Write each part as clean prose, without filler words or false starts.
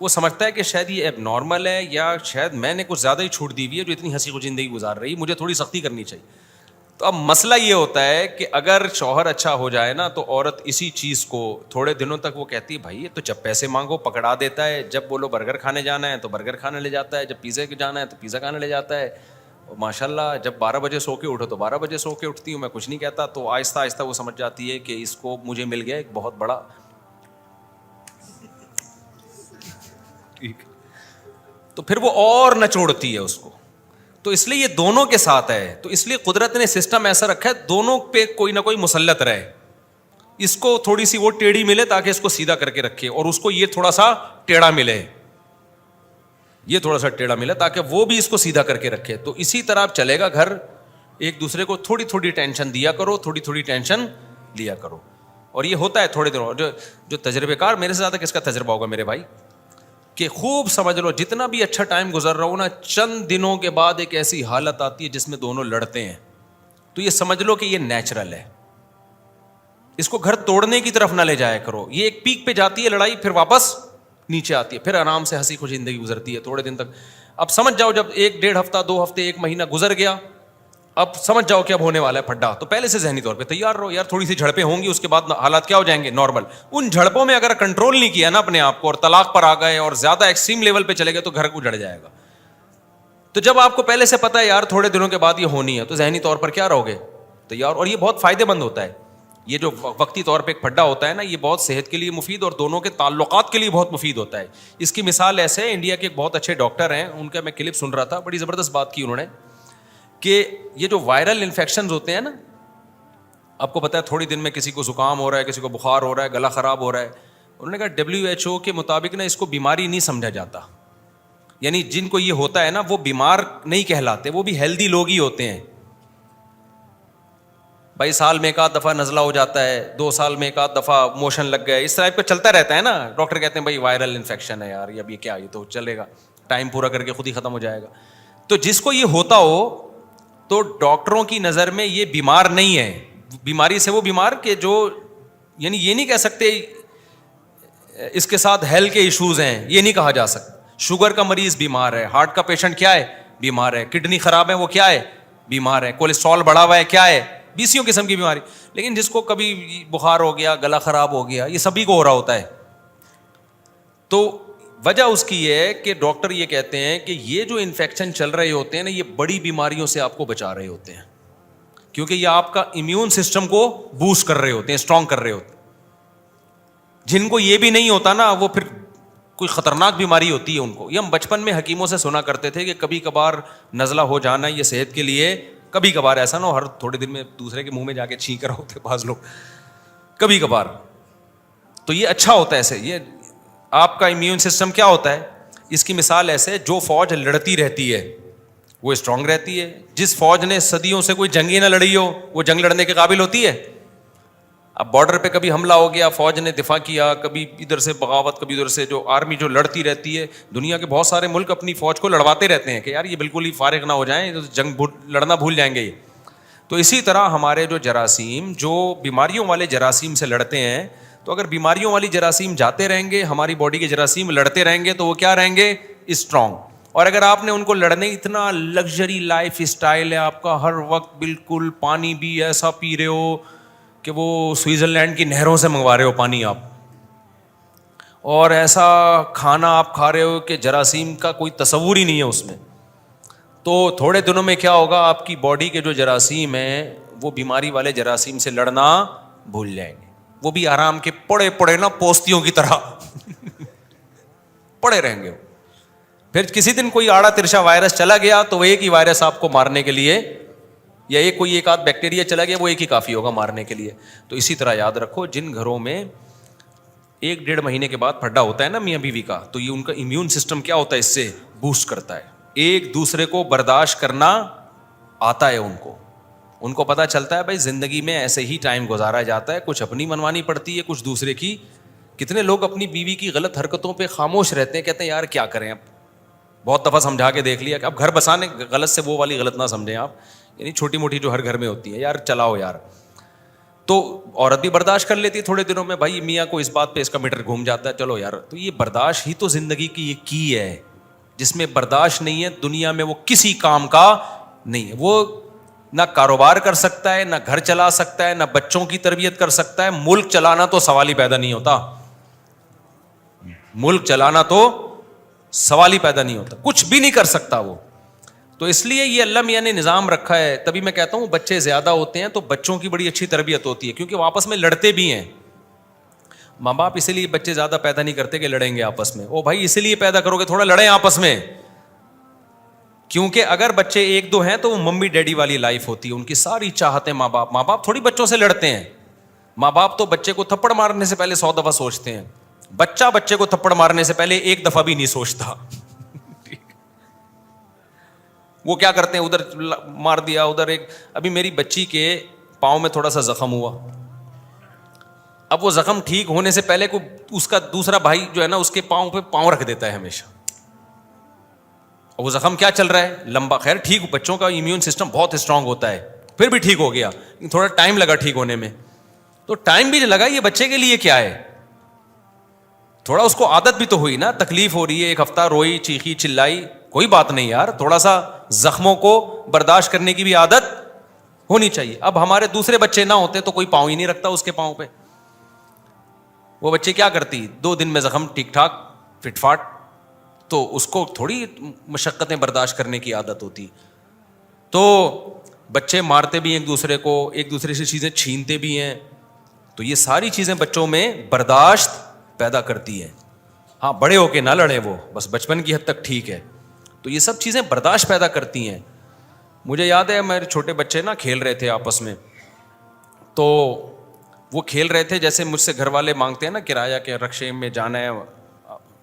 وہ سمجھتا ہے کہ شاید یہ ایب نارمل ہے, یا شاید میں نے کچھ زیادہ ہی چھوٹ دی ہوئی ہے جو اتنی ہنسی خوش زندگی گزار رہی, مجھے تھوڑی سختی کرنی چاہیے. تو اب مسئلہ یہ ہوتا ہے کہ اگر شوہر اچھا ہو جائے نا تو عورت اسی چیز کو تھوڑے دنوں تک وہ کہتی ہے بھائی یہ تو جب پیسے مانگو پکڑا دیتا ہے, جب بولو برگر کھانے جانا ہے تو برگر کھانے لے جاتا ہے, جب پیزے جانا ہے تو پیزا کھانے لے جاتا ہے. ماشاء اللہ جب 12 بجے سو کے اٹھو تو 12 بجے سو کے اٹھتی ہوں, میں کچھ نہیں کہتا. تو آہستہ آہستہ وہ سمجھ جاتی ہے کہ اس کو مجھے مل گیا ایک بہت بڑا, ٹھیک, تو پھر وہ اور نچوڑتی ہے اس کو. تو اس لیے یہ دونوں کے ساتھ ہے, تو اس لیے قدرت نے سسٹم ایسا رکھا ہے دونوں پہ کوئی نہ کوئی مسلط رہے. اس کو تھوڑی سی وہ ٹیڑھی ملے تاکہ اس کو سیدھا کر کے رکھے, اور اس کو یہ تھوڑا سا ٹیڑھا ملے, یہ تھوڑا سا ٹیڑھا ملے تاکہ وہ بھی اس کو سیدھا کر کے رکھے. تو اسی طرح چلے گا گھر, ایک دوسرے کو تھوڑی تھوڑی ٹینشن دیا کرو, تھوڑی تھوڑی ٹینشن لیا کرو. اور یہ ہوتا ہے تھوڑے دنوں. جو تجربے کار, میرے سے زیادہ کس کا تجربہ ہوگا میرے بھائی, کہ خوب سمجھ لو جتنا بھی اچھا ٹائم گزر رہا ہو نا, چند دنوں کے بعد ایک ایسی حالت آتی ہے جس میں دونوں لڑتے ہیں. تو یہ سمجھ لو کہ یہ نیچرل ہے, اس کو گھر توڑنے کی طرف نہ لے جایا کرو. یہ ایک پیک پہ جاتی ہے لڑائی, پھر واپس نیچے آتی ہے, پھر آرام سے ہنسی خوشی زندگی گزرتی ہے تھوڑے دن تک. اب سمجھ جاؤ جب 1-1.5 ہفتہ 2 ہفتے 1 مہینہ گزر گیا, اب سمجھ جاؤ کہ اب ہونے والا ہے پھڈا, تو پہلے سے ذہنی طور پہ تیار رہو یار, تھوڑی سی جھڑپیں ہوں گی, اس کے بعد حالات کیا ہو جائیں گے, نارمل. ان جھڑپوں میں اگر کنٹرول نہیں کیا نا اپنے آپ کو, اور طلاق پر آ گئے اور زیادہ ایکسٹریم لیول پہ چلے گئے, تو گھر کو جڑ جائے گا. تو جب آپ کو پہلے سے پتا ہے یار تھوڑے دنوں کے بعد یہ ہونی ہے, تو ذہنی طور پر کیا رہو گے, تیار. اور یہ بہت فائدے مند ہوتا ہے, یہ جو وقتی طور پہ ایک پھڈا ہوتا ہے نا, یہ بہت صحت کے لیے مفید اور دونوں کے تعلقات کے لیے بہت مفید ہوتا ہے. اس کی مثال ایسے ہے, انڈیا کے ایک بہت اچھے ڈاکٹر ہیں, ان کا میں کلپ سن رہا تھا, بڑی زبردست بات کی انہوں نے, کہ یہ جو وائرل انفیکشنز ہوتے ہیں نا, آپ کو پتا ہے تھوڑی دن میں کسی کو زکام ہو رہا ہے, کسی کو بخار ہو رہا ہے, گلا خراب ہو رہا ہے. انہوں نے کہا WHO کے مطابق نا اس کو بیماری نہیں سمجھا جاتا, یعنی جن کو یہ ہوتا ہے نا وہ بیمار نہیں کہلاتے, وہ بھی ہیلدی لوگ ہی ہوتے ہیں. بھائی سال میں 1 دفعہ نزلہ ہو جاتا ہے, 2 سال میں 1 دفعہ موشن لگ گئے, اس طرح کا چلتا رہتا ہے نا. ڈاکٹر کہتے ہیں بھائی وائرل انفیکشن ہے یار, اب یہ کیا, یہ تو چلے گا, ٹائم پورا کر کے خود ہی ختم ہو جائے گا. تو جس کو یہ ہوتا ہو تو ڈاکٹروں کی نظر میں یہ بیمار نہیں ہے. بیماری سے وہ بیمار کہ جو, یعنی یہ نہیں کہہ سکتے اس کے ساتھ ہیلتھ کے ایشوز ہیں, یہ نہیں کہا جا سکتا. شوگر کا مریض بیمار ہے, ہارٹ کا پیشنٹ کیا ہے, بیمار ہے, کڈنی خراب ہے وہ کیا ہے, بیمار ہے, کولیسٹرول بڑھا ہوا ہے کیا ہے, 20 قسم کی بیماری. لیکن جس کو کبھی بخار ہو گیا, گلا خراب ہو گیا, یہ سبھی کو ہو رہا ہوتا ہے. تو وجہ اس کی یہ ہے کہ ڈاکٹر یہ کہتے ہیں کہ یہ جو انفیکشن چل رہے ہوتے ہیں نا, یہ بڑی بیماریوں سے آپ کو بچا رہے ہوتے ہیں, کیونکہ یہ آپ کا امیون سسٹم کو بوسٹ کر رہے ہوتے ہیں, اسٹرانگ کر رہے ہوتے ہیں. جن کو یہ بھی نہیں ہوتا نا, وہ پھر کوئی خطرناک بیماری ہوتی ہے ان کو. یہ ہم بچپن میں حکیموں سے سنا کرتے تھے کہ کبھی کبھار نزلہ ہو جانا یہ صحت کے لیے, کبھی کبھار, ایسا نہ ہو ہر تھوڑے دن میں دوسرے کے منہ میں جا کے چھینک رہے ہوتے بعض لوگ, کبھی کبھار. تو یہ اچھا ہوتا ہے ایسے, یہ آپ کا امیون سسٹم کیا ہوتا ہے. اس کی مثال ایسے, جو فوج لڑتی رہتی ہے وہ اسٹرانگ رہتی ہے. جس فوج نے صدیوں سے کوئی جنگ ہی نہ لڑی ہو, وہ جنگ لڑنے کے قابل ہوتی ہے. اب بارڈر پہ کبھی حملہ ہو گیا, فوج نے دفاع کیا, کبھی ادھر سے بغاوت, کبھی ادھر سے, جو آرمی جو لڑتی رہتی ہے. دنیا کے بہت سارے ملک اپنی فوج کو لڑواتے رہتے ہیں کہ یار یہ بالکل ہی فارغ نہ ہو جائیں, جنگ لڑنا بھول جائیں گے یہ. تو اسی طرح ہمارے جو جراثیم, جو بیماریوں والے جراثیم سے لڑتے ہیں, تو اگر بیماریوں والی جراثیم جاتے رہیں گے, ہماری باڈی کے جراثیم لڑتے رہیں گے, تو وہ کیا رہیں گے, اسٹرانگ. اور اگر آپ نے ان کو لڑنے, اتنا لگژری لائف اسٹائل ہے آپ کا, ہر وقت بالکل پانی بھی ایسا پی رہے ہو کہ وہ سوئٹزرلینڈ کی نہروں سے منگوا رہے ہو پانی آپ, اور ایسا کھانا آپ کھا رہے ہو کہ جراثیم کا کوئی تصور ہی نہیں ہے اس میں, تو تھوڑے دنوں میں کیا ہوگا, آپ کی باڈی کے جو جراثیم ہیں وہ بیماری والے جراثیم سے لڑنا بھول جائیں گے. وہ بھی آرام کے پڑے پڑے نا پوستیوں کی طرح پڑے رہیں گے. پھر کسی دن کوئی آڑا ترشا وائرس چلا گیا تو وہ ایک ہی وائرس آپ کو مارنے کے لیے, یا کوئی ایک آدھ بیکٹیریا چلا گیا, وہ ایک ہی کافی ہوگا مارنے کے لیے. تو اسی طرح یاد رکھو, جن گھروں میں 1-1.5 مہینے کے بعد پھڈا ہوتا ہے نا میاں بیوی کا, تو یہ ان کا امیون سسٹم کیا ہوتا ہے, اس سے بوسٹ کرتا ہے. ایک دوسرے کو برداشت کرنا آتا ہے ان کو پتہ چلتا ہے بھائی زندگی میں ایسے ہی ٹائم گزارا جاتا ہے, کچھ اپنی منوانی پڑتی ہے, کچھ دوسرے کی. کتنے لوگ اپنی بیوی کی غلط حرکتوں پہ خاموش رہتے ہیں, کہتے ہیں یار کیا کریں, اب بہت دفعہ سمجھا کے دیکھ لیا کہ اب گھر بسانے غلط سے وہ والی غلط نہ سمجھیں آپ, یعنی چھوٹی موٹی جو ہر گھر میں ہوتی ہے, یار چلاؤ یار. تو عورت بھی برداشت کر لیتی ہے تھوڑے دنوں میں, بھائی میاں کو اس بات پہ اس کا میٹر گھوم جاتا ہے, چلو یار. تو یہ برداشت ہی تو زندگی کی یہ کی ہے. جس میں برداشت نہیں ہے دنیا میں وہ کسی کام کا نہیں ہے. وہ نہ کاروبار کر سکتا ہے, نہ گھر چلا سکتا ہے, نہ بچوں کی تربیت کر سکتا ہے. ملک چلانا تو سوال ہی پیدا نہیں ہوتا. ملک چلانا تو سوال ہی پیدا نہیں ہوتا, کچھ بھی نہیں کر سکتا وہ. تو اس لیے یہ اللہ میاں نے نظام رکھا ہے. تبھی میں کہتا ہوں بچے زیادہ ہوتے ہیں تو بچوں کی بڑی اچھی تربیت ہوتی ہے, کیونکہ وہ آپس میں لڑتے بھی ہیں. ماں باپ اسی لیے بچے زیادہ پیدا نہیں کرتے کہ لڑیں گے آپس میں. او بھائی اسی لیے پیدا کرو گے تھوڑا لڑیں آپس میں, کیونکہ اگر بچے ایک دو ہیں تو وہ ممی ڈیڈی والی لائف ہوتی ہے, ان کی ساری چاہتے ہیں. ماں باپ تھوڑی بچوں سے لڑتے ہیں. ماں باپ تو بچے کو تھپڑ مارنے سے پہلے 100 دفعہ سوچتے ہیں. بچہ بچے کو تھپڑ مارنے سے پہلے ایک دفعہ بھی نہیں سوچتا. وہ کیا کرتے ہیں, ادھر مار دیا ادھر. ایک ابھی میری بچی کے پاؤں میں تھوڑا سا زخم ہوا. اب وہ زخم ٹھیک ہونے سے پہلے کو اس کا دوسرا بھائی جو ہے نا اس کے پاؤں پہ پاؤں رکھ دیتا ہے ہمیشہ. اور وہ زخم کیا چل رہا ہے لمبا, خیر ٹھیک, بچوں کا امیون سسٹم بہت اسٹرانگ ہوتا ہے, پھر بھی ٹھیک ہو گیا. تھوڑا ٹائم لگا ٹھیک ہونے میں. تو ٹائم بھی لگا, یہ بچے کے لیے کیا ہے, تھوڑا اس کو عادت بھی تو ہوئی نا. تکلیف ہو رہی ہے, ایک ہفتہ روئی چیخی چلائی, کوئی بات نہیں یار, تھوڑا سا زخموں کو برداشت کرنے کی بھی عادت ہونی چاہیے. اب ہمارے دوسرے بچے نہ ہوتے تو کوئی پاؤں ہی نہیں رکھتا اس کے پاؤں پہ. وہ بچے کیا کرتی, 2 دن میں زخم ٹھیک ٹھاک فٹ فاٹ. تو اس کو تھوڑی مشقتیں برداشت کرنے کی عادت ہوتی. تو بچے مارتے بھی ہیں ایک دوسرے کو, ایک دوسرے سے چیزیں چھینتے بھی ہیں. تو یہ ساری چیزیں بچوں میں برداشت پیدا کرتی ہے. ہاں بڑے ہو کے نہ لڑیں, وہ بس بچپن کی حد تک ٹھیک ہے. تو یہ سب چیزیں برداشت پیدا کرتی ہیں. مجھے یاد ہے میرے چھوٹے بچے نا کھیل رہے تھے آپس میں. تو وہ کھیل رہے تھے, جیسے مجھ سے گھر والے مانگتے ہیں نا کرایہ کے, رکشے میں جانا ہے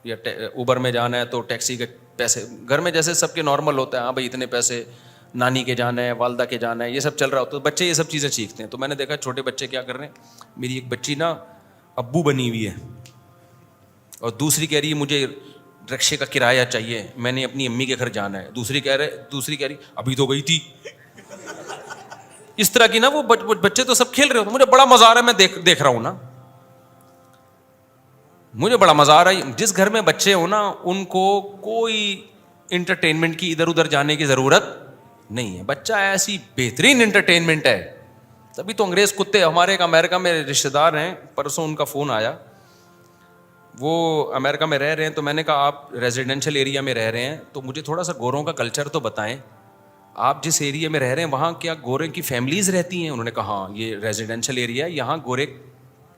یا اوبر میں جانا ہے تو ٹیکسی کے پیسے, گھر میں جیسے سب کے نارمل ہوتا ہے, ہاں بھائی اتنے پیسے, نانی کے جانا ہے, والدہ کے جانا ہے, یہ سب چل رہا ہوتا ہے. تو بچے یہ سب چیزیں سیکھتے ہیں. تو میں نے دیکھا چھوٹے بچے کیا کر رہے ہیں. میری ایک بچی نا ابو بنی ہوئی ہے, اور دوسری کہہ رہی ہے مجھے رکشے کا کرایہ چاہیے, میں نے اپنی امی کے گھر جانا ہے. دوسری کہہ رہی ابھی تو گئی تھی. اس طرح کی نا وہ بچے تو سب کھیل رہے ہوتے. مجھے بڑا مزہ آ رہا ہے, میں دیکھ رہا ہوں نا, مجھے بڑا مزہ آ رہا ہے. جس گھر میں بچے ہو نا ان کو کوئی انٹرٹینمنٹ کی ادھر ادھر جانے کی ضرورت نہیں ہے. بچہ ایسی بہترین انٹرٹینمنٹ ہے. تبھی تو انگریز کتے, ہمارے ایک امریکہ میں رشتے دار ہیں, پرسوں ان کا فون آیا, وہ امریکہ میں رہ رہے ہیں. تو میں نے کہا آپ ریزیڈینشیل ایریا میں رہ رہے ہیں تو مجھے تھوڑا سا گوروں کا کلچر تو بتائیں. آپ جس ایریا میں رہ رہے ہیں وہاں کیا گورے کی فیملیز رہتی ہیں؟ انہوں نے کہا ہاں یہ ریزیڈینشیل ایریا ہے, یہاں گورے,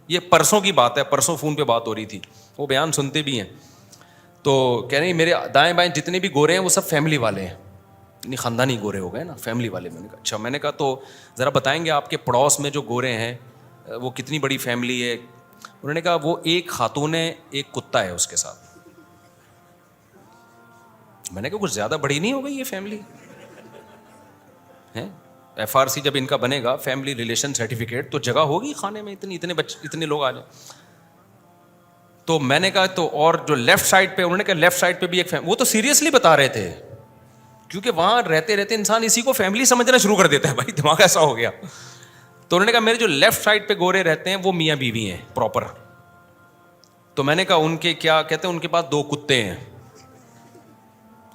یہ پرسوں کی بات ہے, پرسوں فون پہ بات ہو رہی تھی, وہ بیان سنتے بھی ہیں. تو کہہ رہے ہیں میرے دائیں بائیں جتنے بھی گورے ہیں وہ سب فیملی والے ہیں, یعنی خاندانی گورے ہو گئے نا, فیملی والے. میں نے کہا اچھا. میں نے کہا تو ذرا بتائیں گے آپ کے پڑوس میں جو گورے ہیں وہ کتنی بڑی فیملی ہے؟ انہوں نے کہا وہ ایک خاتون ہے, ایک کتا ہے اس کے ساتھ. میں نے کہا کچھ زیادہ بڑی نہیں ہو گئی یہ فیملی ہے؟ FRC جب ان کا بنے گا فیملی ریلیشن سرٹیفکیٹ, تو جگہ ہوگی کھانے میں, اتنے بچے اتنے لوگ آ جائیں. تو میں نے کہا تو اور جو لیفٹ سائڈ پہ, انہوں نے کہا لیفٹ سائڈ پہ بھی ایک فیملی. وہ تو سیریسلی بتا رہے تھے, کیونکہ وہاں رہتے رہتے انسان اسی کو فیملی سمجھنا شروع کر دیتا ہے, بھائی دماغ ایسا ہو گیا. تو انہوں نے کہا میرے جو لیفٹ سائڈ پہ گورے رہتے ہیں وہ میاں بیوی ہیں پراپر. تو میں نے کہا ان کے کیا کہتے ہیں, ان کے پاس 2 کتے ہیں.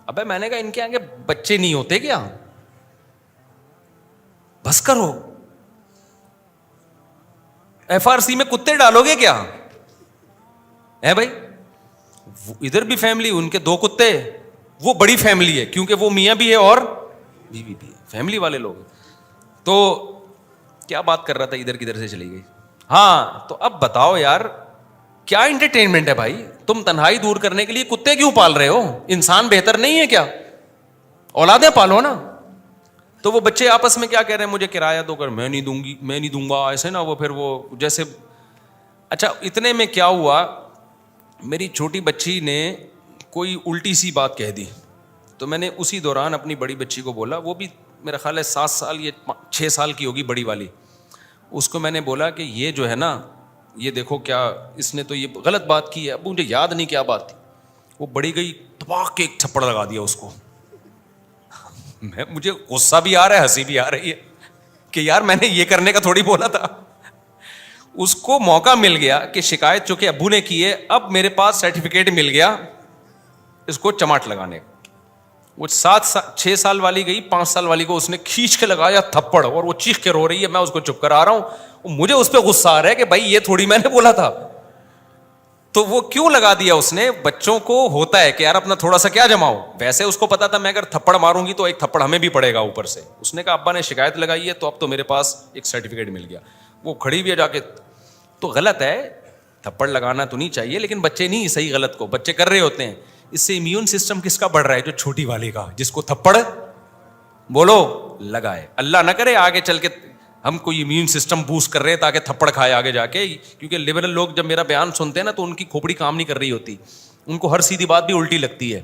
ابے میں نے کہا ان کے آگے بچے نہیں ہوتے کیا؟ بس کرو, FRC میں کتے ڈالو گے کیا ہے بھائی؟ ادھر بھی فیملی, ان کے 2 کتے, وہ بڑی فیملی ہے کیونکہ وہ میاں بھی ہے اور بیوی بھی ہے, فیملی والے لوگ. تو کیا بات کر رہا تھا, ادھر کدھر سے چلی گئی. ہاں تو اب بتاؤ یار کیا انٹرٹینمنٹ ہے بھائی؟ تم تنہائی دور کرنے کے لیے کتے کیوں پال رہے ہو؟ انسان بہتر نہیں ہے کیا؟ اولادیں پالو نا. تو وہ بچے آپس میں کیا کہہ رہے ہیں, مجھے کرایہ دو کر, میں نہیں دوں گی, میں نہیں دوں گا, ایسے نا. وہ پھر وہ جیسے, اچھا اتنے میں کیا ہوا, میری چھوٹی بچی نے کوئی الٹی سی بات کہہ دی. تو میں نے اسی دوران اپنی بڑی بچی کو بولا, وہ بھی میرا خیال ہے 7 سال یا 6 سال کی ہوگی بڑی والی. اس کو میں نے بولا کہ یہ جو ہے نا, یہ دیکھو کیا اس نے تو یہ غلط بات کی ہے. اب مجھے یاد نہیں کیا بات تھی. وہ بڑی گئی, تباہ کے ایک تھپڑ لگا دیا اس کو. مجھے غصہ بھی آ رہا ہے, ہنسی بھی آ رہی ہے کہ یار میں نے یہ کرنے کا تھوڑی بولا تھا. اس کو موقع مل گیا کہ شکایت چونکہ ابو نے کی ہے, اب میرے پاس سرٹیفکیٹ مل گیا اس کو چماٹ لگانے کا. وہ 6 سال والی گئی, 5 سال والی کو اس نے کھینچ کے لگایا تھپڑ, اور وہ چیخ کے رو رہی ہے, میں اس کو چپ کرا رہا ہوں. مجھے اس پہ غصہ آ رہا ہے کہ بھائی یہ تھوڑی میں نے بولا تھا. تو وہ کیوں لگا دیا اس نے؟ بچوں کو ہوتا ہے کہ یار اپنا تھوڑا سا کیا جماؤ. ویسے اس کو پتا تھا میں اگر تھپڑ ماروں گی تو ایک تھپڑ ہمیں بھی پڑے گا اوپر سے. اس نے کہا ابا نے شکایت لگائی ہے تو اب تو میرے پاس ایک سرٹیفکیٹ مل گیا. وہ کھڑی بھی ہے جا کے. تو غلط ہے, تھپڑ لگانا تو نہیں چاہیے, لیکن بچے نہیں صحیح غلط کو بچے کر رہے ہوتے ہیں. اس سے امیون سسٹم کس کا بڑھ رہا ہے؟ جو چھوٹی والی کا, جس کو تھپڑ بولو لگائے. اللہ نہ کرے آگے چل کے ہم کوئی امیون سسٹم بوسٹ کر رہے ہیں تاکہ تھپڑ کھائے آگے جا کے. کیونکہ لبرل لوگ جب میرا بیان سنتے ہیں نا تو ان کی کھوپڑی کام نہیں کر رہی ہوتی, ان کو ہر سیدھی بات بھی الٹی لگتی ہے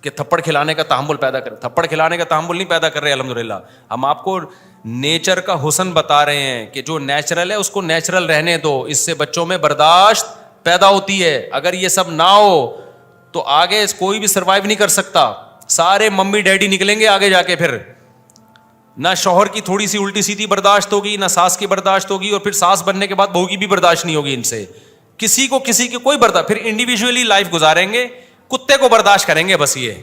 کہ تھپڑ کھلانے کا تحمل پیدا کرے. تھپڑ کھلانے کا تحمل نہیں پیدا کر رہے الحمدللہ. ہم آپ کو نیچر کا حسن بتا رہے ہیں کہ جو نیچرل ہے اس کو نیچرل رہنے دو, اس سے بچوں میں برداشت پیدا ہوتی ہے. اگر یہ سب نہ ہو تو آگے کوئی بھی سروائیو نہیں کر سکتا. سارے ممی ڈیڈی نکلیں گے آگے جا کے, پھر نہ شوہر کی تھوڑی سی الٹی سیدھی برداشت ہوگی, نہ ساس کی برداشت ہوگی, اور پھر ساس بننے کے بعد بہو کی بھی برداشت نہیں ہوگی ان سے. کسی کو کسی کی کوئی برداشت, پھر انڈیویجولی لائف گزاریں گے. کتے کو برداشت کریں گے بس, یہ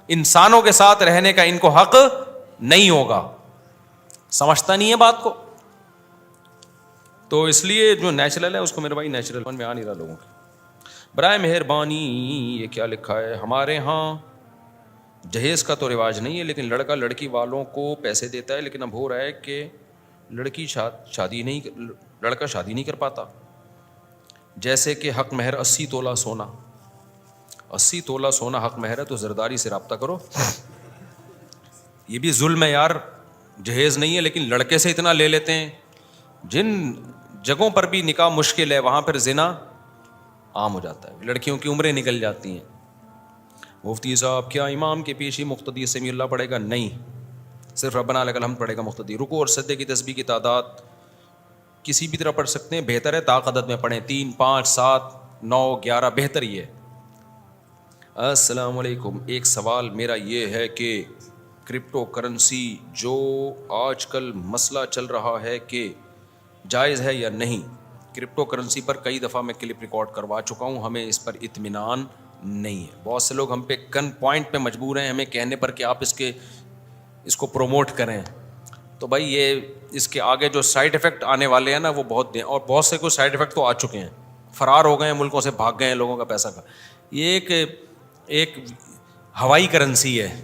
انسانوں کے ساتھ رہنے کا ان کو حق نہیں ہوگا. سمجھتا نہیں ہے بات کو. تو اس لیے جو نیچرل ہے اس کو میرے بھائی نیچرل میں آ نہیں رہا لوگوں کے. برائے مہربانی یہ کیا لکھا ہے, ہمارے ہاں جہیز کا تو رواج نہیں ہے, لیکن لڑکا لڑکی والوں کو پیسے دیتا ہے. لیکن اب ہو رہا ہے کہ لڑکا شادی نہیں کر پاتا. جیسے کہ حق مہر 80 تولہ سونا. 80 تولہ سونا حق مہر ہے تو زرداری سے رابطہ کرو. یہ بھی ظلم ہے یار. جہیز نہیں ہے لیکن لڑکے سے اتنا لے لیتے ہیں. جن جگہوں پر بھی نکاح مشکل ہے وہاں پر زنا عام ہو جاتا ہے, لڑکیوں کی عمریں نکل جاتی ہیں. مفتی صاحب کیا امام کے پیچھے مقتدی سمیع اللہ پڑھے گا؟ نہیں, صرف ربنا لک الحمد پڑھے گا مقتدی. رکوع اور سجدے کی تسبیح کی تعداد کسی بھی طرح پڑھ سکتے ہیں, بہتر ہے طاق عدد میں پڑھیں, 3 5 7 9 11 بہتر ہی ہے. السلام علیکم, ایک سوال میرا یہ ہے کہ کرپٹو کرنسی جو آج کل مسئلہ چل رہا ہے کہ جائز ہے یا نہیں. کرپٹو کرنسی پر کئی دفعہ میں کلپ ریکارڈ کروا چکا ہوں, ہمیں اس پر اطمینان نہیں ہے. بہت سے لوگ ہم پہ گن پوائنٹ پہ مجبور ہیں ہمیں کہنے پر کہ آپ اس کو پروموٹ کریں. تو بھائی یہ اس کے آگے جو سائڈ ایفیکٹ آنے والے ہیں نا وہ بہت دیں, اور بہت سے کو سائڈ ایفیکٹ تو آ چکے ہیں. فرار ہو گئے ہیں, ملکوں سے بھاگ گئے ہیں لوگوں کا پیسہ کا. یہ ایک ہوائی کرنسی ہے.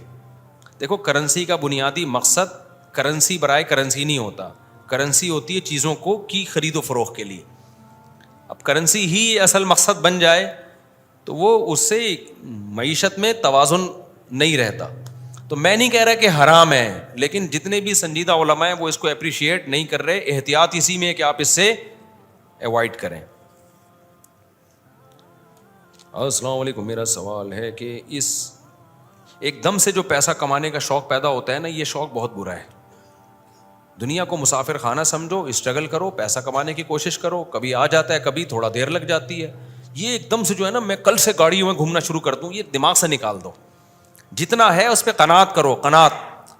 دیکھو کرنسی کا بنیادی مقصد کرنسی برائے کرنسی نہیں ہوتا. کرنسی ہوتی ہے چیزوں کو کی خرید و فروخت کے لیے. اب کرنسی ہی اصل مقصد بن جائے تو وہ اس سے معیشت میں توازن نہیں رہتا. تو میں نہیں کہہ رہا کہ حرام ہے, لیکن جتنے بھی سنجیدہ علماء ہیں وہ اس کو اپریشیٹ نہیں کر رہے. احتیاط اسی میں ہے کہ آپ اس سے ایوائڈ کریں. السلام علیکم, میرا سوال ہے کہ اس ایک دم سے جو پیسہ کمانے کا شوق پیدا ہوتا ہے نا, یہ شوق بہت برا ہے. دنیا کو مسافر خانہ سمجھو, اسٹرگل کرو, پیسہ کمانے کی کوشش کرو, کبھی آ جاتا ہے کبھی تھوڑا دیر لگ جاتی ہے. یہ ایک دم سے جو ہے نا میں کل سے گاڑیوں میں گھومنا شروع کر دوں, یہ دماغ سے نکال دو. جتنا ہے اس پہ قناعت کرو. قناعت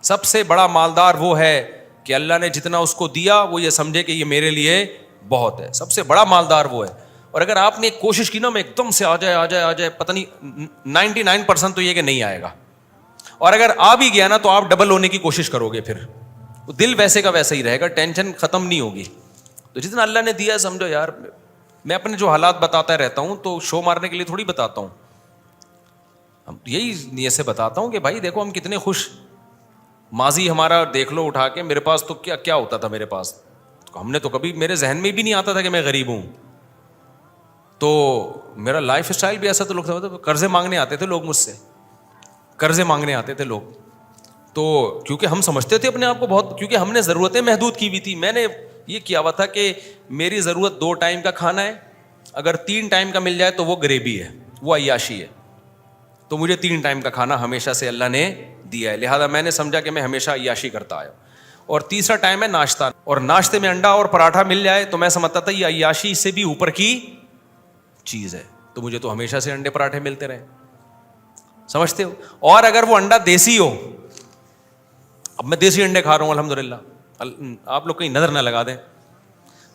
سب سے بڑا مالدار وہ ہے کہ اللہ نے جتنا اس کو دیا وہ یہ سمجھے کہ یہ میرے لیے بہت ہے. سب سے بڑا مالدار وہ ہے. اور اگر آپ نے ایک کوشش کی نا میں ایک دم سے آ جائے پتہ نہیں 99% تو یہ کہ نہیں آئے گا. اور اگر آ بھی گیا نا تو آپ ڈبل ہونے کی کوشش کرو گے, پھر دل ویسے کا ویسا ہی رہے گا, ٹینشن ختم نہیں ہوگی. تو جتنا اللہ نے دیا سمجھو یار. میں اپنے جو حالات بتاتا رہتا ہوں تو شو مارنے کے لیے تھوڑی بتاتا ہوں, ہم یہی نیت سے بتاتا ہوں کہ بھائی دیکھو ہم کتنے خوش. ماضی ہمارا دیکھ لو اٹھا کے, میرے پاس تو کیا ہوتا تھا میرے پاس. ہم نے تو کبھی میرے ذہن میں بھی نہیں آتا تھا کہ میں غریب ہوں. تو میرا لائف اسٹائل بھی ایسا تو لوگ تھا, قرضے مانگنے آتے تھے لوگ مجھ سے, قرضے مانگنے آتے تھے لوگ. تو کیونکہ ہم سمجھتے تھے اپنے آپ کو بہت, کیونکہ ہم نے ضرورتیں محدود کی ہوئی تھی. میں نے یہ کیا ہوا تھا کہ میری ضرورت 2 ٹائم کا کھانا ہے, اگر 3 ٹائم کا مل جائے تو وہ غریبی ہے, وہ عیاشی ہے. تو مجھے 3 ٹائم کا کھانا ہمیشہ سے اللہ نے دیا ہے, لہٰذا میں نے سمجھا کہ میں ہمیشہ عیاشی کرتا آیا. اور تیسرا ٹائم ہے ناشتہ, اور ناشتے میں انڈا اور پراٹھا مل جائے تو میں سمجھتا تھا یہ عیاشی سے بھی اوپر کی چیز ہے, تو مجھے تو ہمیشہ سے انڈے پراٹھے ملتے رہے. سمجھتے ہو؟ اور اگر وہ انڈا دیسی ہو, اب میں دیسی انڈے کھا رہا ہوں الحمدللہ, آپ لوگ کہیں نظر نہ لگا دیں,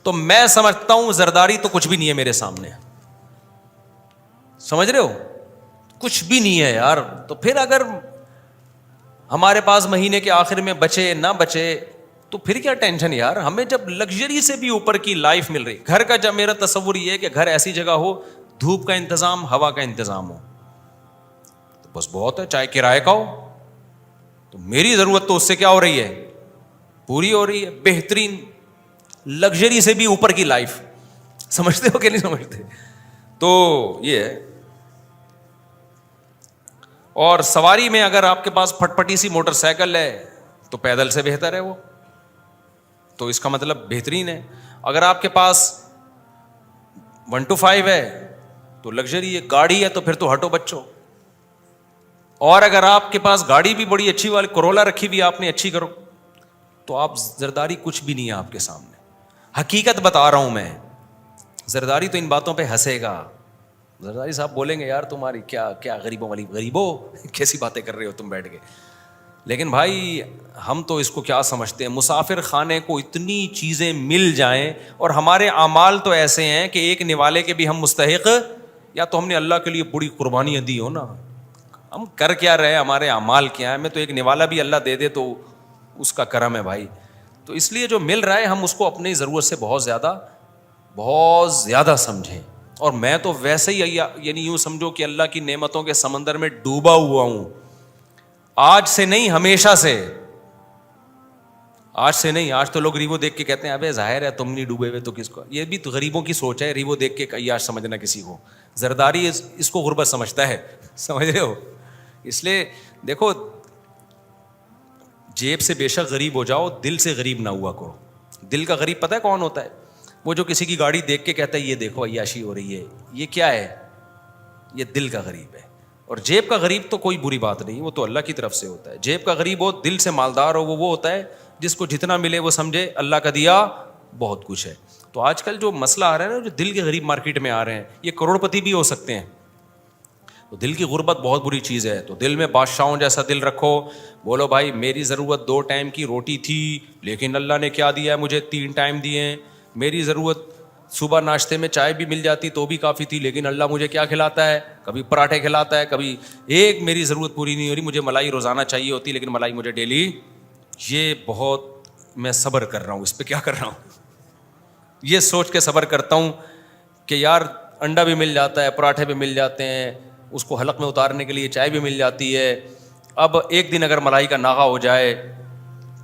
تو میں سمجھتا ہوں زرداری تو کچھ بھی نہیں ہے میرے سامنے. سمجھ رہے ہو, کچھ بھی نہیں ہے یار. تو پھر اگر ہمارے پاس مہینے کے آخر میں بچے نہ بچے تو پھر کیا ٹینشن یار. ہمیں جب لگژری سے بھی اوپر کی لائف مل رہی, گھر کا جب میرا تصور یہ ہے کہ گھر ایسی جگہ ہو, دھوپ کا انتظام, ہوا کا انتظام ہو, تو بس بہت ہے. چاہے کرائے کا ہو, تو میری ضرورت تو اس سے کیا ہو رہی ہے, پوری ہو رہی ہے. بہترین لگژری سے بھی اوپر کی لائف. سمجھتے ہو کہ نہیں سمجھتے؟ تو یہ ہے. اور سواری میں اگر آپ کے پاس پھٹ پٹی سی موٹر سائیکل ہے تو پیدل سے بہتر ہے وہ, تو اس کا مطلب بہترین ہے. اگر آپ کے پاس 1-5 ہے تو لگژری ہے. گاڑی ہے تو پھر تو ہٹو بچو. اور اگر آپ کے پاس گاڑی بھی بڑی اچھی والی کرولا رکھی ہوئی آپ نے, اچھی کرو, تو آپ زرداری کچھ بھی نہیں ہے آپ کے سامنے. حقیقت بتا رہا ہوں میں. زرداری تو ان باتوں پہ ہنسے گا. زرداری صاحب بولیں گے یار تمہاری کیا غریبوں والی, غریبوں کیسی باتیں کر رہے ہو تم بیٹھ کے. لیکن بھائی ہم تو اس کو کیا سمجھتے ہیں, مسافر خانے کو اتنی چیزیں مل جائیں, اور ہمارے اعمال تو ایسے ہیں کہ ایک نوالے کے بھی ہم مستحق, یا تو ہم نے اللہ کے لیے بڑی قربانیاں دی ہو نا. ہم کر کیا رہے, ہمارے اعمال کیا ہیں. میں تو ایک نوالا بھی اللہ دے دے تو اس کا کرم ہے بھائی. تو اس لیے جو مل رہا ہے ہم اس کو اپنی ضرورت سے بہت زیادہ سمجھیں. اور میں تو ویسے ہی یعنی یوں سمجھو کہ اللہ کی نعمتوں کے سمندر میں ڈوبا ہوا ہوں. آج سے نہیں, ہمیشہ سے. آج سے نہیں, آج تو لوگ ریوو دیکھ کے کہتے ہیں ابے ظاہر ہے تم نہیں ڈوبے ہوئے تو کس کو. یہ بھی تو غریبوں کی سوچ ہے, ریوو دیکھ کے عیاش سمجھنا کسی کو. زرداری اس کو غربت سمجھتا ہے. سمجھ رہے ہو؟ اس لیے دیکھو, جیب سے بے شک غریب ہو جاؤ, دل سے غریب نہ ہوا کرو. دل کا غریب پتہ ہے کون ہوتا ہے؟ وہ جو کسی کی گاڑی دیکھ کے کہتا ہے یہ دیکھو عیاشی ہو رہی ہے, یہ کیا ہے؟ یہ دل کا غریب ہے. اور جیب کا غریب تو کوئی بری بات نہیں, وہ تو اللہ کی طرف سے ہوتا ہے. جیب کا غریب ہو, دل سے مالدار ہو, وہ ہوتا ہے جس کو جتنا ملے وہ سمجھے اللہ کا دیا بہت کچھ ہے. تو آج کل جو مسئلہ آ رہا ہے نا, جو دل کے غریب مارکیٹ میں آ رہے ہیں, یہ کروڑ پتی بھی ہو سکتے ہیں. تو دل کی غربت بہت بری چیز ہے. تو دل میں بادشاہوں جیسا دل رکھو. بولو بھائی میری ضرورت 2 ٹائم کی روٹی تھی, لیکن اللہ نے کیا دیا ہے مجھے, 3 ٹائم دیے ہیں. میری ضرورت صبح ناشتے میں چائے بھی مل جاتی تو بھی کافی تھی, لیکن اللہ مجھے کیا کھلاتا ہے, کبھی پراٹھے کھلاتا ہے, کبھی ایک میری ضرورت پوری نہیں ہو رہی, مجھے ملائی روزانہ چاہیے ہوتی, لیکن ملائی مجھے ڈیلی. یہ بہت میں صبر کر رہا ہوں, اس پہ کیا کر رہا ہوں, یہ سوچ کے صبر کرتا ہوں کہ یار انڈا بھی مل جاتا ہے, پراٹھے بھی مل جاتے ہیں, اس کو حلق میں اتارنے کے لیے چائے بھی مل جاتی ہے. اب ایک دن اگر ملائی کا ناغہ ہو جائے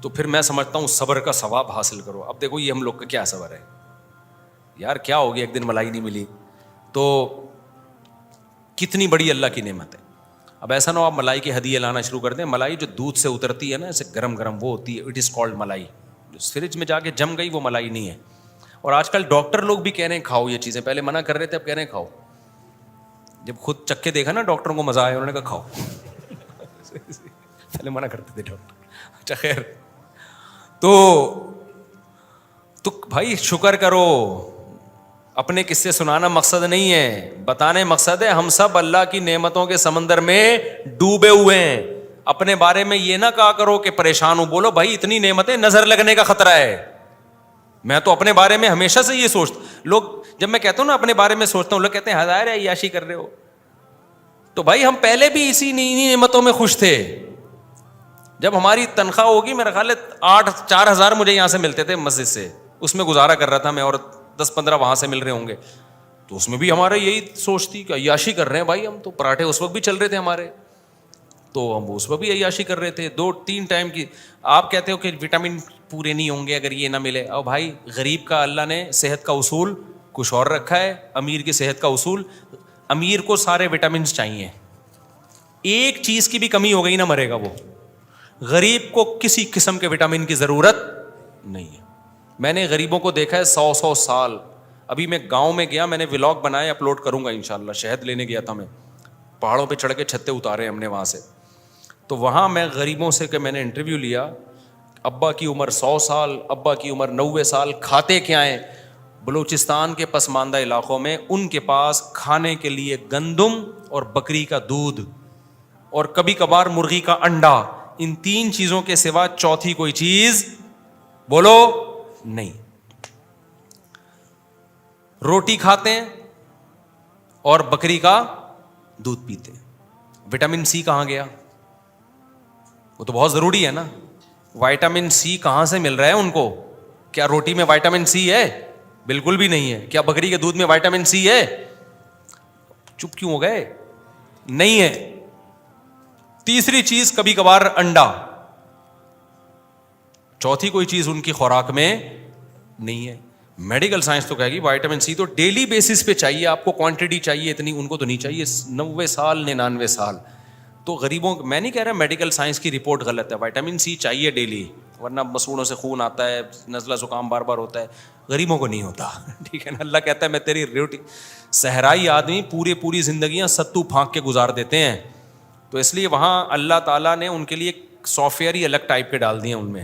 تو پھر میں سمجھتا ہوں صبر کا ثواب حاصل کرو. اب دیکھو یہ ہم لوگ کا کیا صبر ہے یار, کیا ہوگی ایک دن ملائی نہیں ملی تو کتنی بڑی اللہ کی نعمت ہے. اب ایسا نہ ہو آپ ملائی کے ہدیے لانا شروع کر دیں. ملائی جو دودھ سے اترتی ہے نا ایسے گرم گرم, وہ ہوتی ہے, اٹ از کالڈ ملائی. جو فریج میں جا کے جم گئی وہ ملائی نہیں ہے. اور آج کل ڈاکٹر لوگ بھی کہہ رہے ہیں کھاؤ یہ چیزیں, پہلے منع کر رہے تھے اب کہہ رہے ہیں کھاؤ. جب خود چکھ کے دیکھا نا ڈاکٹروں کو مزہ آیا, انہوں نے کہا کھاؤ. پہلے منع کرتے تھے ڈاکٹر. اچھا خیر, تو بھائی شکر کرو. اپنے قصے سنانا مقصد نہیں ہے, بتانے مقصد ہے. ہم سب اللہ کی نعمتوں کے سمندر میں ڈوبے ہوئے ہیں. اپنے بارے میں یہ نہ کہا کرو کہ پریشان ہوں. بولو بھائی اتنی نعمتیں, نظر لگنے کا خطرہ ہے. میں تو اپنے بارے میں ہمیشہ سے یہ سوچتا, لوگ جب میں کہتا ہوں نا اپنے بارے میں سوچتا ہوں, لوگ کہتے ہیں ہزار ہے عیاشی کر رہے ہو. تو بھائی ہم پہلے بھی اسی نعمتوں میں خوش تھے. جب ہماری تنخواہ ہوگی, میرا خیال ہے 4,000 مجھے یہاں سے ملتے تھے مسجد سے, اس میں گزارا کر رہا تھا میں, اور 10-15 وہاں سے مل رہے ہوں گے. تو اس میں بھی ہمارا یہی سوچ تھی کہ عیاشی کر رہے ہیں بھائی ہم تو. پراٹھے اس وقت بھی چل رہے تھے ہمارے, تو ہم اس وقت بھی عیاشی کر رہے تھے. 2-3 ٹائم کی. آپ کہتے ہو کہ وٹامن پورے نہیں ہوں گے اگر یہ نہ ملے. اور بھائی غریب کا اللہ نے صحت کا اصول کچھ اور رکھا ہے, امیر کی صحت کا اصول. امیر کو سارے وٹامنس چاہیے, ایک چیز کی بھی کمی ہو گئی نہ مرے گا وہ. غریب کو کسی قسم کے وٹامن کی ضرورت نہیں ہے. میں نے غریبوں کو دیکھا ہے 100 سال. ابھی میں گاؤں میں گیا, میں نے ولاگ بنائے, اپلوڈ کروں گا انشاءاللہ. شہد لینے گیا تھا میں, پہاڑوں پہ چڑھ کے چھتے اتارے ہم نے وہاں سے. تو وہاں میں غریبوں سے کہ میں نے انٹرویو لیا, ابا کی عمر 100 سال, ابا کی عمر 90 سال, کھاتے کیا ہیں؟ بلوچستان کے پسماندہ علاقوں میں ان کے پاس کھانے کے لیے گندم اور بکری کا دودھ اور کبھی کبھار مرغی کا انڈا, ان 3 چیزوں کے سوا چوتھی کوئی چیز بولو نہیں. روٹی کھاتے ہیں اور بکری کا دودھ پیتے ہیں. وٹامن سی کہاں گیا؟ وہ تو بہت ضروری ہے نا. وائٹامن سی کہاں سے مل رہا ہے ان کو؟ کیا روٹی میں وائٹامن سی ہے؟ بالکل بھی نہیں ہے. کیا بکری کے دودھ میں وائٹامن سی ہے؟ چپ کیوں ہو گئے؟ نہیں ہے. تیسری چیز کبھی کبھار انڈا. چوتھی کوئی چیز ان کی خوراک میں نہیں ہے. میڈیکل سائنس تو کہے گی وائٹامن سی تو ڈیلی بیسس پہ چاہیے آپ کو, کوانٹٹی چاہیے اتنی, ان کو تو نہیں چاہیے 90 سال 99 سال. تو غریبوں, میں نہیں کہہ رہا میڈیکل سائنس کی رپورٹ غلط ہے, وائٹامن سی چاہیے ڈیلی, ورنہ مسوڑوں سے خون آتا ہے, نزلہ زکام بار بار ہوتا ہے. غریبوں کو نہیں ہوتا. ٹھیک ہے نا. اللہ کہتا ہے میں تیری روٹی. صحرائی آدمی پوری زندگیاں ستو پھانک کے گزار دیتے ہیں, تو اس لیے وہاں اللہ تعالیٰ نے ان کے لیے سافٹ ویئر ہی الگ ٹائپ کے ڈال دیے ان میں.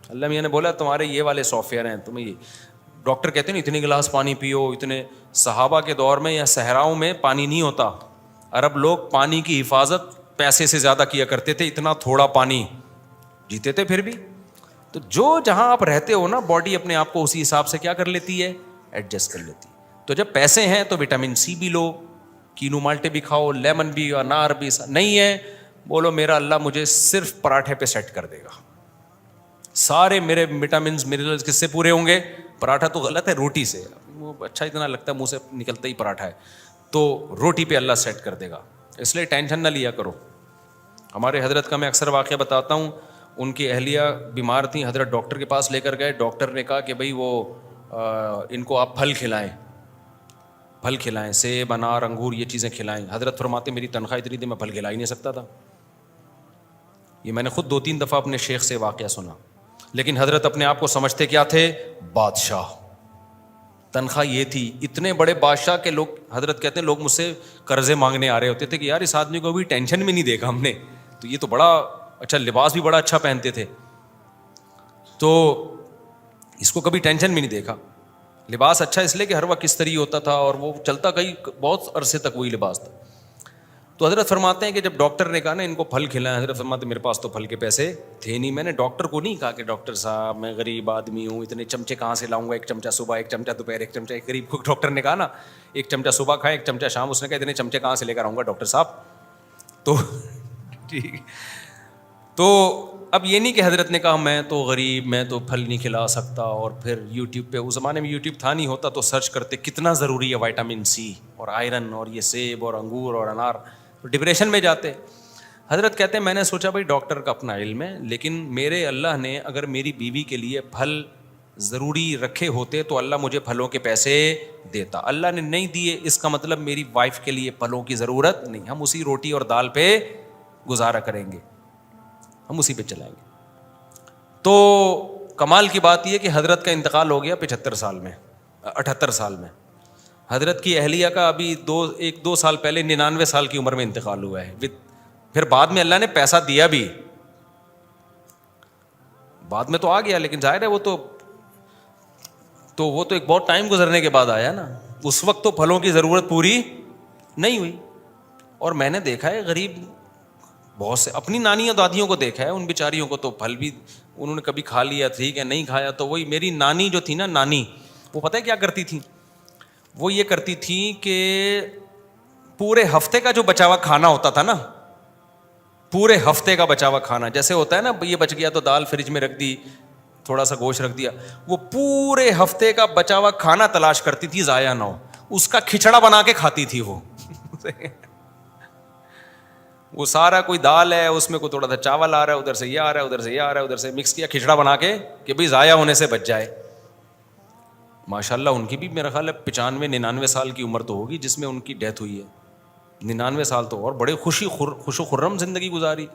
اللہ میاں نے بولا تمہارے یہ والے سافٹ ویئر ہیں, تمہیں یہ ڈاکٹر کہتے ہیں نا اتنے گلاس پانی پیو, اتنے. صحابہ کے دور میں یا صحراؤں میں پانی نہیں ہوتا. عرب لوگ پانی کی حفاظت پیسے سے زیادہ کیا کرتے تھے, اتنا تھوڑا پانی جیتے تھے پھر بھی. تو جو جہاں آپ رہتے ہو نا, باڈی اپنے آپ کو اسی حساب سے کیا کر لیتی ہے, ایڈجسٹ کر لیتی ہے. تو جب پیسے ہیں تو وٹامن سی بھی لو, کینو مالٹے بھی کھاؤ, لیمن بھی, انار بھی. نہیں ہے بولو میرا اللہ مجھے صرف پراٹھے پہ سیٹ کر دے گا, سارے میرے وٹامنز منرلز کس سے پورے ہوں گے؟ پراٹھا تو غلط ہے, روٹی سے. وہ اچھا اتنا لگتا ہے منہ سے نکلتا ہی پراٹھا ہے, تو روٹی پہ اللہ سیٹ کر دے گا. اس لیے ٹینشن نہ لیا کرو. ہمارے حضرت کا میں اکثر واقعہ بتاتا ہوں. ان کی اہلیہ بیمار تھیں, حضرت ڈاکٹر کے پاس لے کر گئے. ڈاکٹر نے کہا کہ بھائی وہ ان کو آپ پھل کھلائیں, سیب, انار, انگور, یہ چیزیں کھلائیں. حضرت فرماتے میری تنخواہ اتنی تھی میں پھل کھلا ہی نہیں سکتا تھا. یہ میں نے خود 2-3 دفعہ اپنے شیخ سے واقعہ سنا. لیکن حضرت اپنے آپ کو سمجھتے کیا تھے؟ بادشاہ. تنخواہ یہ تھی, اتنے بڑے بادشاہ کے لوگ, حضرت کہتے ہیں لوگ مجھ سے قرضے مانگنے آ رہے ہوتے تھے کہ یار اس آدمی کو ابھی ٹینشن میں نہیں دیکھا ہم نے, تو یہ تو بڑا اچھا, لباس بھی بڑا اچھا پہنتے تھے, تو اس کو کبھی ٹینشن میں نہیں دیکھا. لباس اچھا اس لیے کہ ہر وقت استری ہوتا تھا اور وہ چلتا کئی بہت عرصے تک وہی لباس تھا. تو حضرت فرماتے ہیں کہ جب ڈاکٹر نے کہا نا ان کو پھل کھلائیں, حضرت فرماتے ہیں میرے پاس تو پھل کے پیسے تھے نہیں. میں نے ڈاکٹر کو نہیں کہا کہ ڈاکٹر صاحب میں غریب آدمی ہوں, اتنے چمچے کہاں سے لاؤں گا, 1 چمچہ صبح, 1 چمچہ دوپہر, 1 چمچہ. ایک غریب کو ڈاکٹر نے کہا نا 1 چمچہ صبح کھائے, 1 چمچہ شام. اس نے کہا اتنے چمچے کہاں سے لے کر آؤں گا ڈاکٹر صاحب. تو ٹھیک, تو اب یہ نہیں کہ حضرت نے کہا میں تو غریب, میں تو پھل نہیں کھلا سکتا, اور پھر یوٹیوب پہ, اس زمانے میں یوٹیوب تھا نہیں, ہوتا تو سرچ کرتے کتنا ضروری ہے وائٹامن سی اور آئرن اور یہ سیب اور انگور اور انار, تو ڈپریشن میں جاتے. حضرت کہتے ہیں میں نے سوچا بھائی ڈاکٹر کا اپنا علم ہے, لیکن میرے اللہ نے اگر میری بیوی کے لیے پھل ضروری رکھے ہوتے تو اللہ مجھے پھلوں کے پیسے دیتا. اللہ نے نہیں دیے, اس کا مطلب میری وائف کے لیے پھلوں کی ضرورت نہیں, ہم اسی روٹی اور دال پہ گزارا کریں گے, ہم اسی پہ چلائیں گے. تو کمال کی بات یہ کہ حضرت کا انتقال ہو گیا 75 سال میں, 78 سال میں. حضرت کی اہلیہ کا ابھی 1-2 سال پہلے 99 سال کی عمر میں انتقال ہوا ہے. پھر بعد میں اللہ نے پیسہ دیا بھی, بعد میں تو آ گیا, لیکن ظاہر ہے وہ تو ایک بہت ٹائم گزرنے کے بعد آیا نا. اس وقت تو پھلوں کی ضرورت پوری نہیں ہوئی. اور میں نے دیکھا ہے غریب بہت سے, اپنی نانیوں دادیوں کو دیکھا ہے, ان بیچاریوں کو تو پھل بھی انہوں نے کبھی کھا لیا, ٹھیک ہے, نہیں کھایا تو وہی. میری نانی جو تھی نا, نانی, وہ پتہ ہے کیا کرتی تھی؟ وہ یہ کرتی تھی کہ پورے ہفتے کا جو بچا ہوا کھانا ہوتا تھا نا, پورے ہفتے کا بچا ہوا کھانا, جیسے ہوتا ہے نا یہ بچ گیا تو دال فریج میں رکھ دی, تھوڑا سا گوشت رکھ دیا, وہ پورے ہفتے کا بچا ہوا کھانا تلاش کرتی تھی ضائع نہ ہو, اس کا کھچڑا بنا کے کھاتی تھی وہ سارا کوئی دال ہے اس میں کوئی تھوڑا سا چاول آ رہا ہے, ادھر سے یہ آ رہا ہے, ادھر سے یہ آ رہا ہے, ادھر سے مکس کیا, کھچڑا بنا کے کہ بھائی ضائع ہونے سے بچ جائے. ماشاء اللہ ان کی بھی میرا خیال ہے 95-99 سال کی عمر تو ہوگی جس میں ان کی ڈیتھ ہوئی ہے. 99 سال تو, اور بڑے خوش و خرم زندگی گزاری.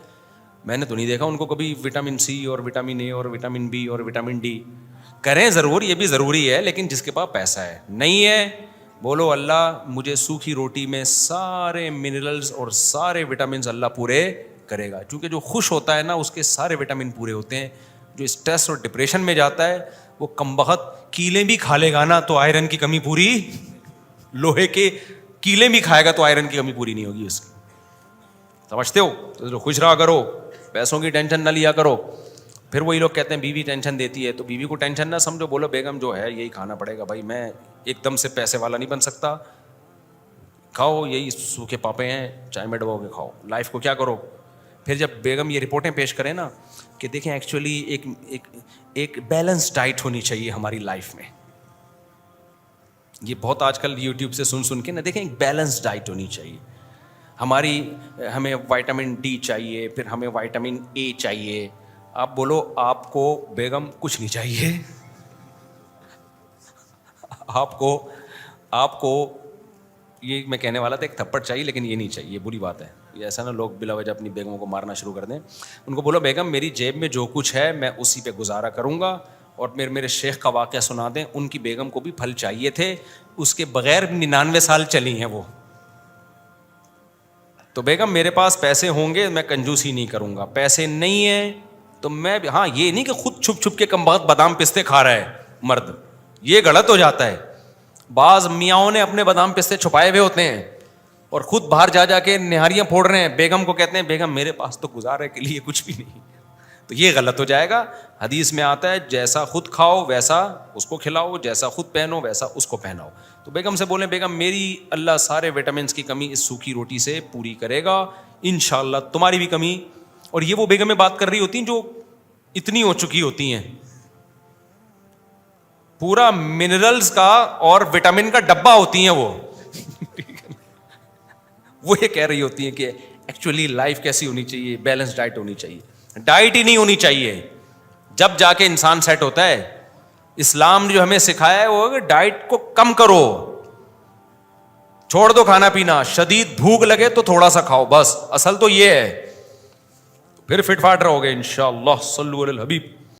میں نے تو نہیں دیکھا ان کو کبھی وٹامن سی اور وٹامن اے اور وٹامن بی اور وٹامن ڈی. کریں ضرور, یہ بھی ضروری ہے, لیکن جس کے پاس پیسہ ہے. نہیں ہے بولو اللہ مجھے سوکھی روٹی میں سارے منرلز اور سارے وٹامنز اللہ پورے کرے گا. کیونکہ جو خوش ہوتا ہے نا اس کے سارے وٹامن پورے ہوتے ہیں. جو اسٹریس اور ڈپریشن میں جاتا ہے وہ کمبخت کیلیں بھی کھا لے گا نا تو آئرن کی کمی پوری, لوہے کے کیلیں بھی کھائے گا تو آئرن کی کمی پوری نہیں ہوگی اس کی. سمجھتے ہو؟ تو خوش رہا کرو, پیسوں کی ٹینشن نہ لیا کرو. پھر وہی لوگ کہتے ہیں بیوی ٹینشن دیتی ہے, تو بیوی کو ٹینشن نہ سمجھو, بولو بیگم جو ہے یہی کھانا پڑے گا بھائی, میں ایک دم سے پیسے والا نہیں بن سکتا, کھاؤ یہی سوکھے پاپے ہیں, چائے میں ڈبو کے کھاؤ, لائف کو کیا کرو. پھر جب بیگم یہ رپورٹیں پیش کریں نا کہ دیکھیں ایکچولی ایک بیلنس ڈائٹ ہونی چاہیے ہماری لائف میں, یہ بہت آج کل یوٹیوب سے سن کے نا, دیکھیں ایک بیلنس ڈائٹ ہونی چاہیے ہماری, ہمیں وائٹامن ڈی چاہیے, پھر ہمیں وائٹامن اے چاہیے. آپ بولو آپ کو بیگم کچھ نہیں چاہیے, آپ کو یہ میں کہنے والا تھا ایک تھپڑ چاہیے, لیکن یہ نہیں چاہیے, یہ بری بات ہے. یہ ایسا نا لوگ بلا وجہ اپنی بیگموں کو مارنا شروع کر دیں. ان کو بولو بیگم میری جیب میں جو کچھ ہے میں اسی پہ گزارا کروں گا, اور میرے شیخ کا واقعہ سنا دیں, ان کی بیگم کو بھی پھل چاہیے تھے, اس کے بغیر 99 سال چلی ہیں وہ. تو بیگم میرے پاس پیسے ہوں گے میں کنجوسی نہیں کروں گا, پیسے نہیں ہیں تو میں, ہاں یہ نہیں کہ خود چھپ چھپ کے کم بخت بادام پستے کھا رہا ہے مرد, یہ غلط ہو جاتا ہے. بعض میاں نے اپنے بادام پستے چھپائے ہوئے ہوتے ہیں اور خود باہر جا کے نہاریاں پھوڑ رہے ہیں, بیگم کو کہتے ہیں بیگم میرے پاس تو گزارے کے لیے کچھ بھی نہیں, تو یہ غلط ہو جائے گا. حدیث میں آتا ہے جیسا خود کھاؤ ویسا اس کو کھلاؤ, جیسا خود پہنو ویسا اس کو پہناؤ. تو بیگم سے بولیں بیگم میری اللہ سارے وٹامنس کی کمی اس سوکھی روٹی سے پوری کرے گا انشاءاللہ, تمہاری بھی کمی. اور یہ وہ بیگمیں بات کر رہی ہوتی ہیں جو اتنی ہو چکی ہوتی ہیں, پورا منرلز کا اور وٹامن کا ڈبہ ہوتی ہیں وہ یہ کہہ رہی ہوتی ہیں کہ ایکچولی لائف کیسی ہونی چاہیے, بیلنس ڈائٹ ہونی چاہیے. ڈائٹ ہی نہیں ہونی چاہیے, جب جا کے انسان سیٹ ہوتا ہے. اسلام نے جو ہمیں سکھایا ہے وہ ڈائٹ کو کم کرو, چھوڑ دو کھانا پینا, شدید بھوک لگے تو تھوڑا سا کھاؤ بس, اصل تو یہ ہے, پھر فٹ فاٹ رہو گے انشاءاللہ. صلو علی الحبیب.